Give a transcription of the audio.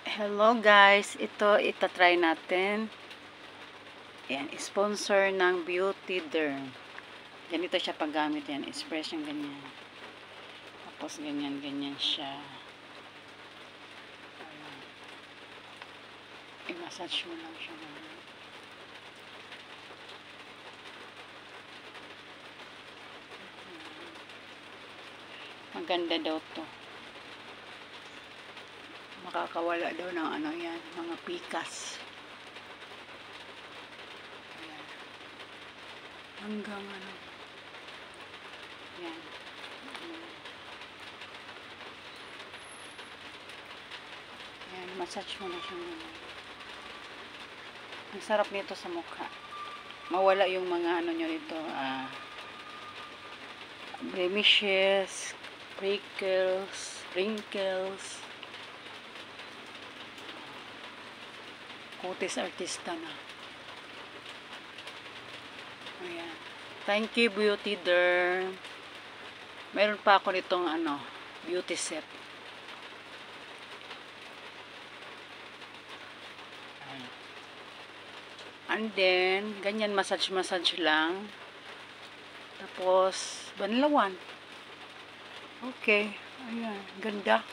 Hello guys, ito itatry natin. Yan, sponsor ng Beauty Derm. Ganito siya paggamit yan, express yung ganyan. Tapos ganyan siya. I-massage mo lang siya ganyan. Maganda daw to. Makakawala daw ng ano yan, mga pikas. Ayan. Hanggang ano. Yan. Ayan, massage mo na siya muna. Ang sarap nito sa mukha. Mawala yung mga ano nyo nito, blemishes, wrinkles, kutis artista na. Ayan. Thank you, Beauty Derm. Meron pa ako nitong ano, beauty set. Ayan. And then, ganyan massage lang. Tapos, banlawan. Okay. Ayan. Ganda.